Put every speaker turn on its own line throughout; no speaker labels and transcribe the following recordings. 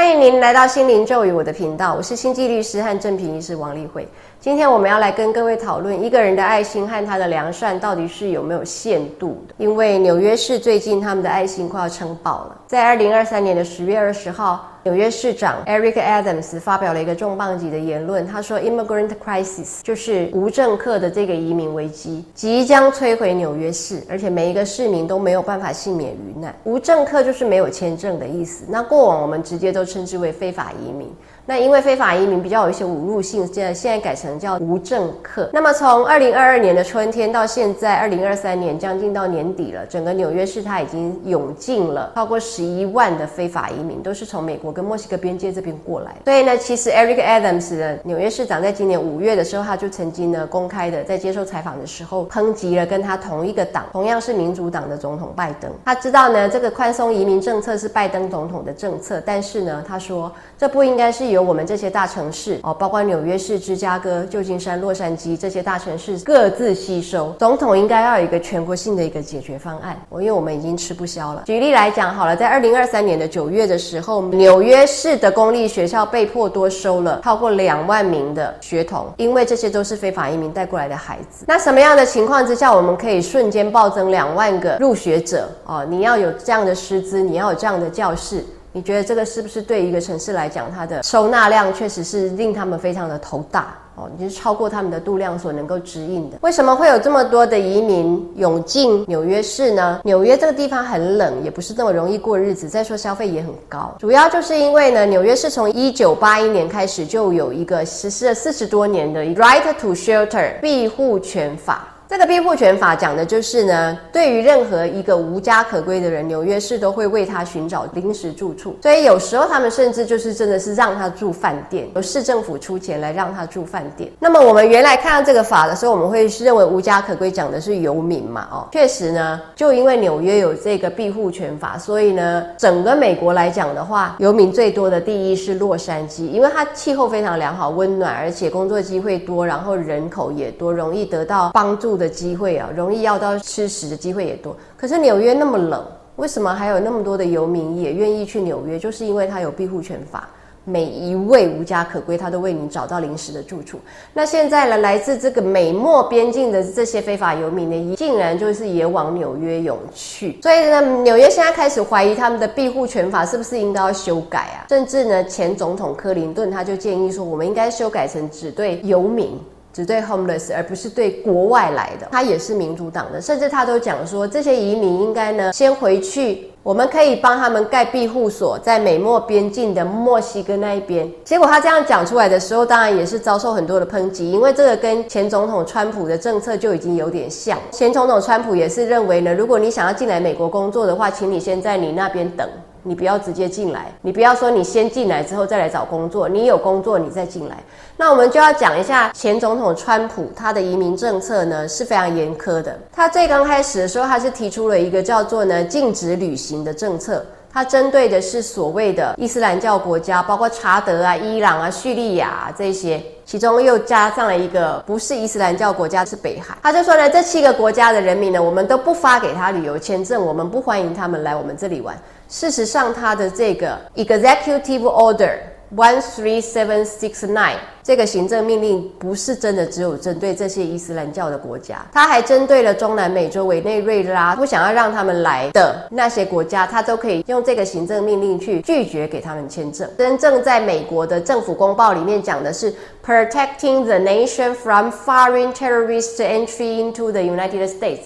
欢迎您来到心灵咒语我的频道，我是星际律师和正品医师王丽慧。今天我们要来跟各位讨论一个人的爱心和他的良善到底是有没有限度的。因为纽约市最近他们的爱心快要撑爆了。在2023年的10月20号，纽约市长 Eric Adams 发表了一个重磅级的言论，他说 Immigrant Crisis 就是无政客的这个移民危机即将摧毁纽约市，而且每一个市民都没有办法幸免于难。无政客就是没有签证的意思，那过往我们直接都称之为非法移民，那因为非法移民比较有一些侮辱性，现在改成叫无政客。那么从2022年的春天到现在2023年将近到年底了，整个纽约市它已经涌进了超过11万的非法移民，都是从美国跟墨西哥边界这边过来。所以呢，其实 Eric Adams 的纽约市长在今年5月的时候，他就曾经呢公开的在接受采访的时候抨击了跟他同一个党，同样是民主党的总统拜登。他知道呢这个宽松移民政策是拜登总统的政策，但是呢他说这不应该是由我们这些大城市包括纽约市、芝加哥、旧金山、洛杉矶这些大城市各自吸收，总统应该要有一个全国性的一个解决方案，因为我们已经吃不消了。举例来讲好了，在2023年的9月的时候，纽约市的公立学校被迫多收了超过2万名的学童，因为这些都是非法移民带过来的孩子。那什么样的情况之下我们可以瞬间暴增2万个入学者你要有这样的师资，你要有这样的教室，你觉得这个是不是对一个城市来讲，它的收纳量确实是令他们非常的头大就是超过他们的度量所能够指引的。为什么会有这么多的移民涌进纽约市呢？纽约这个地方很冷，也不是那么容易过日子，再说消费也很高。主要就是因为呢，纽约市从1981年开始就有一个实施了40多年的 Right to Shelter 庇护权法。这个庇护权法讲的就是呢，对于任何一个无家可归的人，纽约市都会为他寻找临时住处。所以有时候他们甚至就是真的是让他住饭店，由市政府出钱来让他住饭店。那么我们原来看到这个法的时候，我们会认为无家可归讲的是游民嘛确实呢，就因为纽约有这个庇护权法，所以呢，整个美国来讲的话，游民最多的第一是洛杉矶，因为它气候非常良好、温暖，而且工作机会多，然后人口也多，容易得到帮助的机会容易要到吃食的机会也多。可是纽约那么冷，为什么还有那么多的游民也愿意去纽约？就是因为它有庇护权法，每一位无家可归他都为你找到临时的住处。那现在呢，来自这个美墨边境的这些非法游民呢，竟然就是也往纽约涌去。所以呢，纽约现在开始怀疑他们的庇护权法是不是应该要修改甚至呢，前总统克林顿他就建议说，我们应该修改成只对游民，只对 homeless， 而不是对国外来的。他也是民主党的，甚至他都讲说，这些移民应该呢先回去，我们可以帮他们盖庇护所，在美墨边境的墨西哥那一边。结果他这样讲出来的时候，当然也是遭受很多的抨击，因为这个跟前总统川普的政策就已经有点像。前总统川普也是认为呢，如果你想要进来美国工作的话，请你先在你那边等，你不要直接进来，你不要说你先进来之后再来找工作，你有工作你再进来。那我们就要讲一下前总统川普他的移民政策呢是非常严苛的。他最刚开始的时候，他是提出了一个叫做呢禁止旅行的政策，它针对的是所谓的伊斯兰教国家，包括查德伊朗叙利亚这些，其中又加上了一个不是伊斯兰教国家，是北韩。他就说呢，这7个国家的人民呢，我们都不发给他旅游签证，我们不欢迎他们来我们这里玩。事实上，他的这个 Executive Order 13769这个行政命令不是真的只有针对这些伊斯兰教的国家，他还针对了中南美洲委内瑞拉不想要让他们来的那些国家，他都可以用这个行政命令去拒绝给他们签证。真正在美国的政府公报里面讲的是 Protecting the nation from foreign terrorist entry into the United States。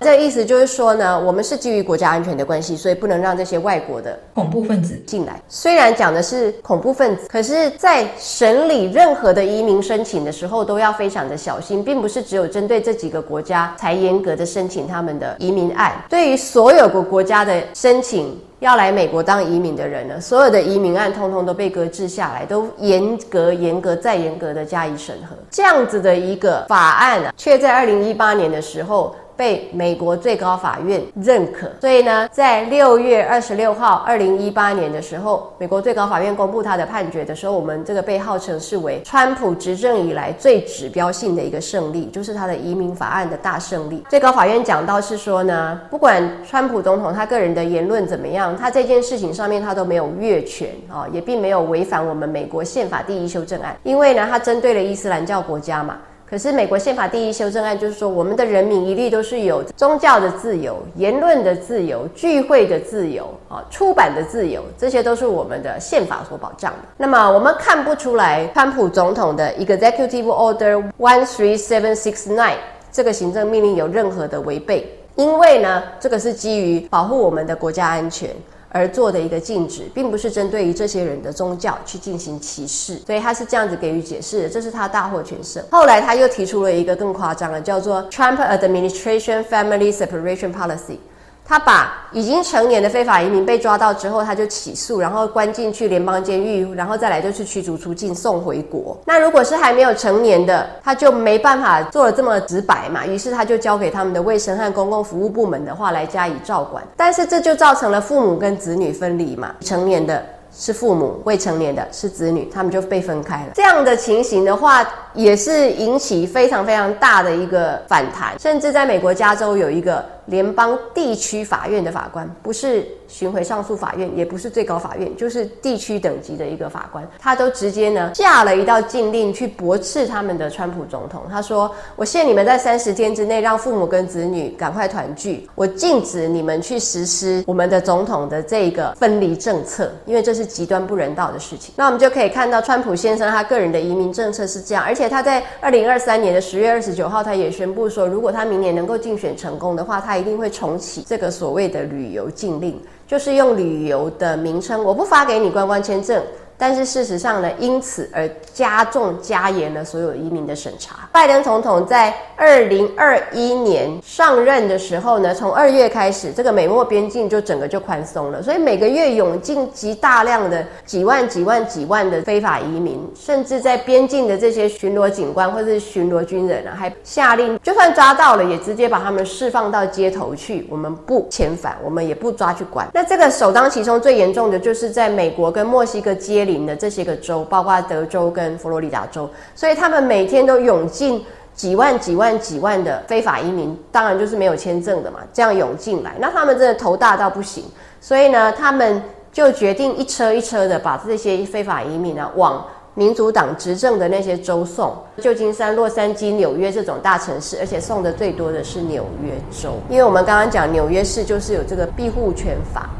这个意思就是说呢，我们是基于国家安全的关系，所以不能让这些外国的
恐怖分子
进来。虽然讲的是恐怖分子，可是在审理任何的移民申请的时候都要非常的小心，并不是只有针对这几个国家才严格的申请他们的移民案。对于所有个国家的申请要来美国当移民的人呢，所有的移民案通通都被搁置下来，都严格再严格的加以审核。这样子的一个法案却在2018年的时候被美国最高法院认可。所以呢，在6月26号2018年的时候，美国最高法院公布他的判决的时候，我们这个被号称是为川普执政以来最指标性的一个胜利，就是他的移民法案的大胜利。最高法院讲到是说呢，不管川普总统他个人的言论怎么样，他这件事情上面他都没有越权也并没有违反我们美国宪法第1修正案，因为呢，他针对了伊斯兰教国家嘛。可是美国宪法第1修正案就是说，我们的人民一律都是有宗教的自由、言论的自由、聚会的自由、出版的自由，这些都是我们的宪法所保障的。那么我们看不出来川普总统的 Executive Order 13769这个行政命令有任何的违背，因为呢，这个是基于保护我们的国家安全而做的一个禁止，并不是针对于这些人的宗教去进行歧视，所以他是这样子给予解释的，这是他大获全胜。后来他又提出了一个更夸张的，叫做 Trump Administration Family Separation Policy。他把已经成年的非法移民被抓到之后，他就起诉，然后关进去联邦监狱，然后再来就是驱逐出境送回国。那如果是还没有成年的，他就没办法做得这么直白嘛，于是他就交给他们的卫生和公共服务部门的话来加以照管。但是这就造成了父母跟子女分离嘛，成年的是父母，未成年的是子女，他们就被分开了。这样的情形的话，也是引起非常非常大的一个反弹，甚至在美国加州有一个联邦地区法院的法官，不是巡回上诉法院，也不是最高法院，就是地区等级的一个法官，他都直接呢下了一道禁令去驳斥他们的川普总统。他说，我限你们在30天之内让父母跟子女赶快团聚，我禁止你们去实施我们的总统的这个分离政策，因为这是极端不人道的事情。那我们就可以看到川普先生他个人的移民政策是这样，而且他在2023年的10月29号他也宣布说，如果他明年能够竞选成功的话，他一定会重启这个所谓的旅游禁令，就是用旅游的名称，我不发给你观光签证，但是事实上呢，因此而加重加严了所有移民的审查。拜登总统在2021年上任的时候呢，从2月开始，这个美墨边境就整个就宽松了，所以每个月涌进极大量的几万的非法移民，甚至在边境的这些巡逻警官或是巡逻军人还下令，就算抓到了，也直接把他们释放到街头去，我们不遣返，我们也不抓去管。那这个首当其冲最严重的就是在美国跟墨西哥接邻的这些个州，包括德州跟佛罗里达州，所以他们每天都涌进几万的非法移民，当然就是没有签证的嘛，这样涌进来，那他们真的头大到不行，所以呢，他们就决定一车一车的把这些非法移民往民主党执政的那些州送，旧金山、洛杉矶、纽约这种大城市，而且送的最多的是纽约州，因为我们刚刚讲纽约市就是有这个庇护权法。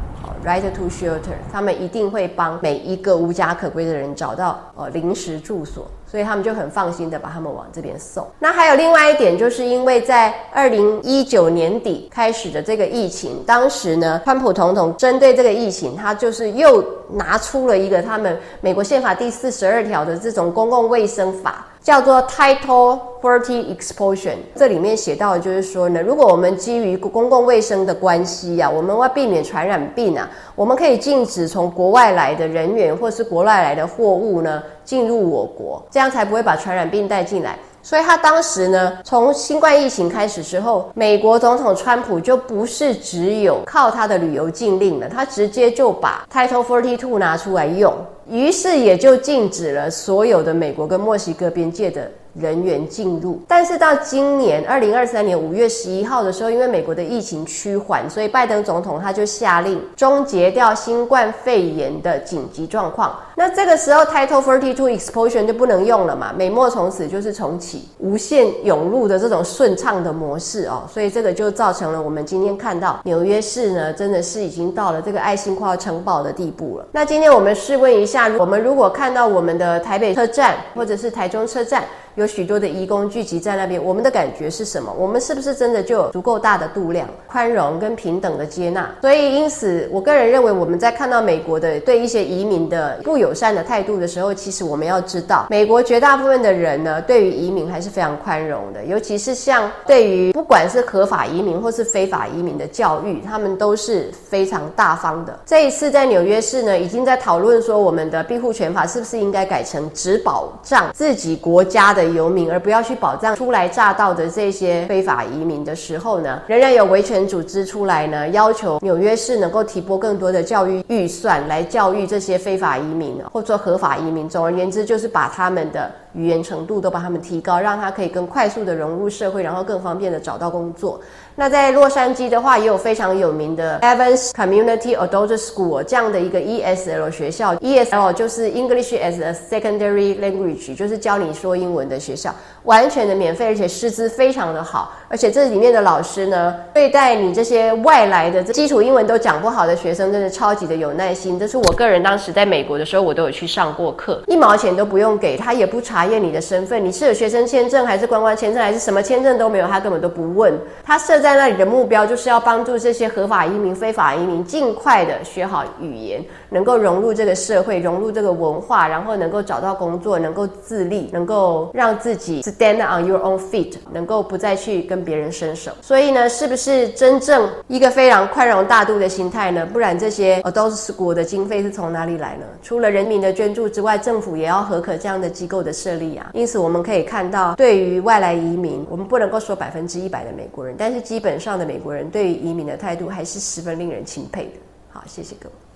Right to shelter， 他们一定会帮每一个无家可归的人找到临时住所，所以他们就很放心的把他们往这边送。那还有另外一点，就是因为在2019年底开始的这个疫情，当时呢，川普总统针对这个疫情，他就是又拿出了一个他们美国宪法第42条的这种公共卫生法，叫做 Title 40 Expulsion。 这里面写到的就是说呢，如果我们基于公共卫生的关系我们要避免传染病我们可以禁止从国外来的人员或是国外来的货物呢进入我国，这样才不会把传染病带进来。所以他当时呢，从新冠疫情开始之后，美国总统川普就不是只有靠他的旅游禁令了，他直接就把 Title 42拿出来用，于是也就禁止了所有的美国跟墨西哥边界的人员进入。但是到今年2023年5月11号的时候，因为美国的疫情趋缓，所以拜登总统他就下令终结掉新冠肺炎的紧急状况。那这个时候 Title 42 Expulsion 就不能用了嘛，美墨从此就是重启无限涌入的这种顺畅的模式所以这个就造成了我们今天看到纽约市呢，真的是已经到了这个爱心快要撑爆的地步了。那今天我们试问一下，我们如果看到我们的台北车站或者是台中车站有许多的移工聚集在那边，我们的感觉是什么？我们是不是真的就有足够大的度量、宽容跟平等的接纳？所以因此我个人认为，我们在看到美国的对一些移民的不友善的态度的时候，其实我们要知道，美国绝大部分的人呢，对于移民还是非常宽容的，尤其是像对于不管是合法移民或是非法移民的教育，他们都是非常大方的。这一次在纽约市呢，已经在讨论说，我们的庇护权法是不是应该改成只保障自己国家的游民，而不要去保障初来乍到的这些非法移民的时候呢，仍然有维权组织出来呢，要求纽约市能够提拨更多的教育预算来教育这些非法移民或者合法移民。总而言之，就是把他们的语言程度都把他们提高，让他可以更快速的融入社会，然后更方便的找到工作。那在洛杉矶的话，也有非常有名的 Evans Community Adult School 这样的一个 ESL 学校。ESL 就是 English as a Secondary Language， 就是教你说英文的学校，完全的免费，而且师资非常的好。而且这里面的老师呢，对待你这些外来的基础英文都讲不好的学生，真的超级的有耐心。这是我个人当时在美国的时候，我都有去上过课，1毛钱都不用给，他也不查验你的身份，你是有学生签证还是观光签证还是什么签证都没有，他根本都不问。他设在那里的目标就是要帮助这些合法移民、非法移民尽快的学好语言，能够融入这个社会，融入这个文化，然后能够找到工作，能够自立，能够让自己 stand on your own feet， 能够不再去跟别人伸手。所以呢，是不是真正一个非常宽容大度的心态呢？不然这些 adult school 的经费是从哪里来呢？除了人民的捐助之外，政府也要核可这样的机构的设立啊。因此我们可以看到，对于外来移民，我们不能够说100%的美国人，但是基本上的美国人对于移民的态度还是十分令人钦佩的。好，谢谢各位。